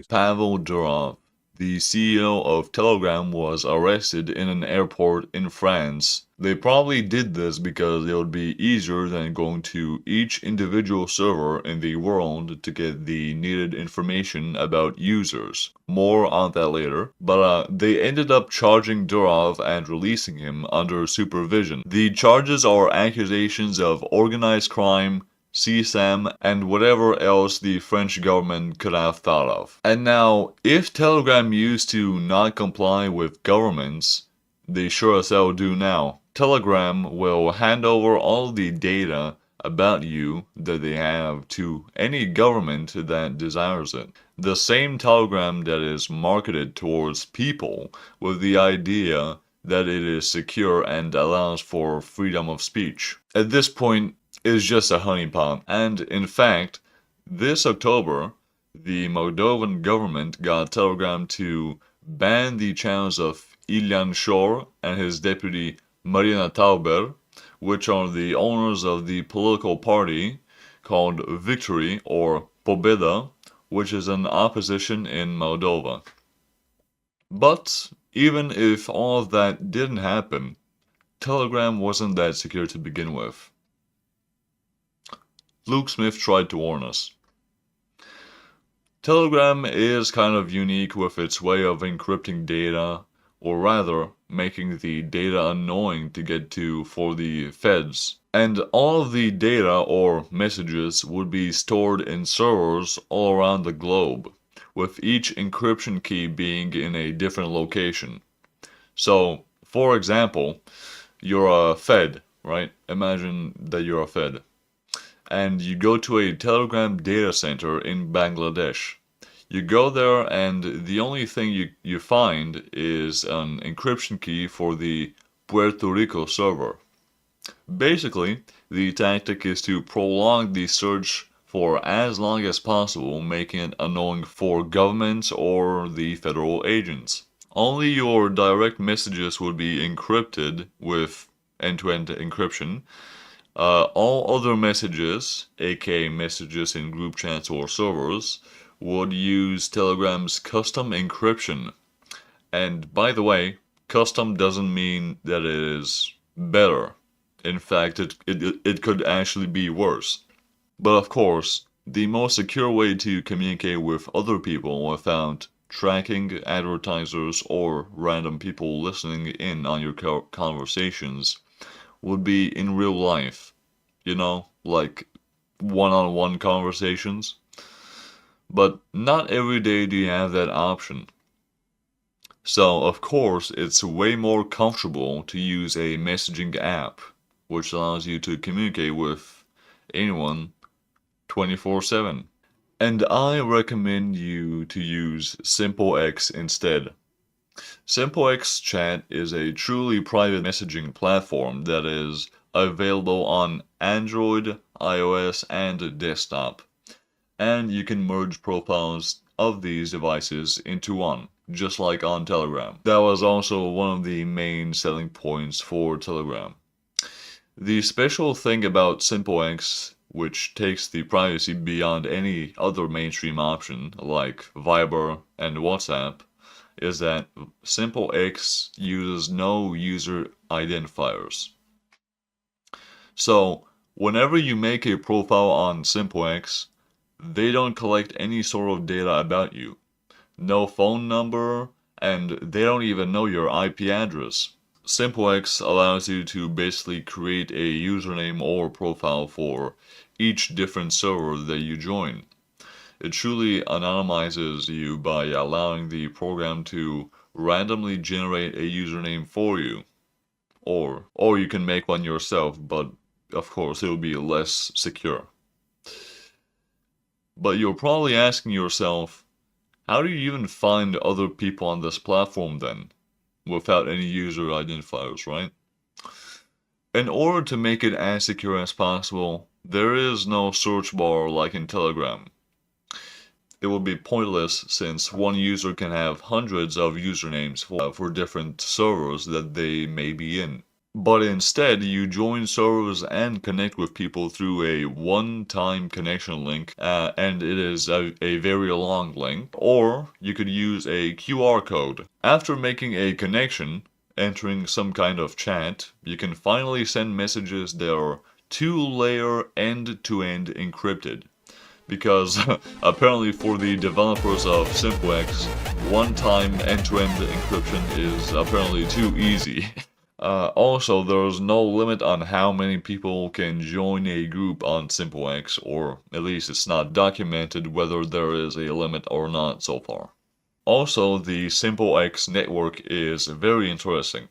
Pavel Durov, the CEO of Telegram, was arrested in an airport in France. They probably did this because it would be easier than going to each individual server in the world to get the needed information about users. More on that later. But they ended up charging Durov and releasing him under supervision. The charges are accusations of organized crime, CSAM, and whatever else the French government could have thought of. And now, if Telegram used to not comply with governments, they sure as hell do now. Telegram will hand over all the data about you that they have to any government that desires it. The same Telegram that is marketed towards people with the idea that it is secure and allows for freedom of speech. At this point, is just a honeypot, and in fact, this October, the Moldovan government got Telegram to ban the channels of Ilan Shor and his deputy Marina Tauber, which are the owners of the political party called Victory or Pobeda, which is an opposition in Moldova. But even if all of that didn't happen, Telegram wasn't that secure to begin with. Luke Smith tried to warn us. Telegram is kind of unique with its way of encrypting data, or rather, making the data annoying to get to for the feds. And all of the data or messages would be stored in servers all around the globe, with each encryption key being in a different location. So, for example, you're a fed, right? Imagine that you're a fed. And you go to a Telegram data center in Bangladesh. You go there and the only thing you find is an encryption key for the Puerto Rico server. Basically, the tactic is to prolong the search for as long as possible, making it annoying for governments or the federal agents. Only your direct messages would be encrypted with end-to-end encryption. All other messages, aka messages in group chats or servers, would use Telegram's custom encryption. And by the way, custom doesn't mean that it is better. In fact, it could actually be worse. But of course, the most secure way to communicate with other people without tracking advertisers or random people listening in on your conversations would be in real life, you know, like one-on-one conversations. But not every day do you have that option. So, of course, it's way more comfortable to use a messaging app, which allows you to communicate with anyone 24/7. And I recommend you to use SimpleX instead. SimpleX Chat is a truly private messaging platform that is available on Android, iOS, and desktop. And you can merge profiles of these devices into one, just like on Telegram. That was also one of the main selling points for Telegram. The special thing about SimpleX, which takes the privacy beyond any other mainstream option like Viber and WhatsApp, is that SimpleX uses no user identifiers. So, whenever you make a profile on SimpleX, they don't collect any sort of data about you. No phone number, and they don't even know your IP address. SimpleX allows you to basically create a username or profile for each different server that you join. It truly anonymizes you by allowing the program to randomly generate a username for you. Or you can make one yourself, but of course it will be less secure. But you're probably asking yourself, how do you even find other people on this platform then? Without any user identifiers, right? In order to make it as secure as possible, there is no search bar like in Telegram. It would be pointless since one user can have hundreds of usernames for different servers that they may be in. but instead you join servers and connect with people through a one-time connection link, and it is a very long link, or you could use a QR code. After making a connection, entering some kind of chat, you can finally send messages that are two-layer end-to-end encrypted. Because apparently for the developers of SimpleX, one-time end-to-end encryption is apparently too easy. Also, there's no limit on how many people can join a group on SimpleX, or at least it's not documented whether there is a limit or not so far. Also, the SimpleX network is very interesting.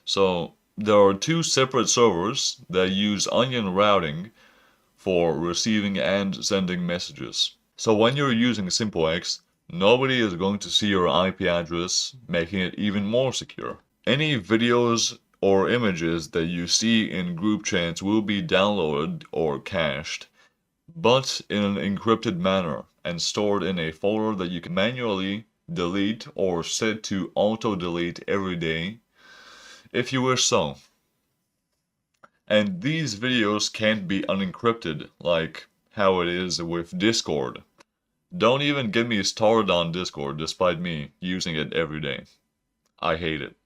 So, there are two separate servers that use onion routing for receiving and sending messages. So when you're using SimpleX, nobody is going to see your IP address, making it even more secure. Any videos or images that you see in group chats will be downloaded or cached, but in an encrypted manner and stored in a folder that you can manually delete or set to auto-delete every day if you wish so. And these videos can't be unencrypted like how it is with Discord. Don't even get me started on Discord despite me using it every day. I hate it.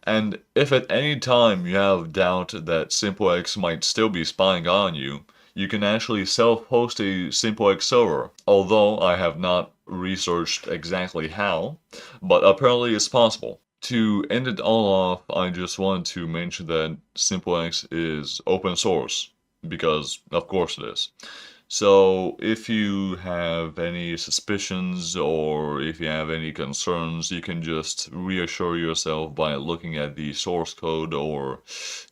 And if at any time you have doubt that SimpleX might still be spying on you, you can actually self-host a SimpleX server, although I have not researched exactly how, but apparently it's possible. To end it all off, I just wanted to mention that SimpleX is open source, because of course it is. So if you have any suspicions or if you have any concerns, you can just reassure yourself by looking at the source code or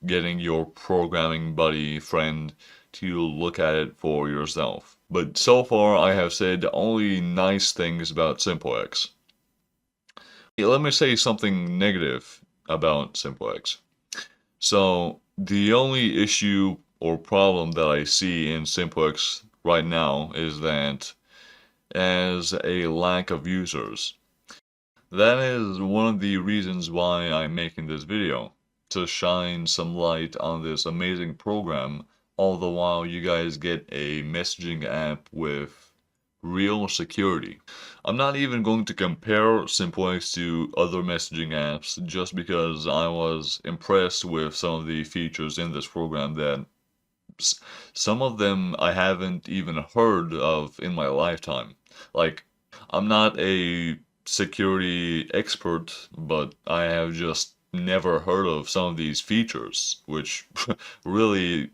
getting your programming buddy friend to look at it for yourself. But so far I have said only nice things about SimpleX. Let me say something negative about SimpleX. So the only issue or problem that I see in SimpleX right now is that as a lack of users. That is one of the reasons why I'm making this video, to shine some light on this amazing program, all the while you guys get a messaging app with real security. I'm not even going to compare SimpleX to other messaging apps just because I was impressed with some of the features in this program that some of them I haven't even heard of in my lifetime. Like, I'm not a security expert, but I have just never heard of some of these features, which really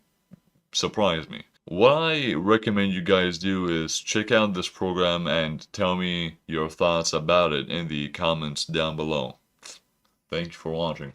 surprised me. What I recommend you guys do is check out this program and tell me your thoughts about it in the comments down below. Thank you for watching.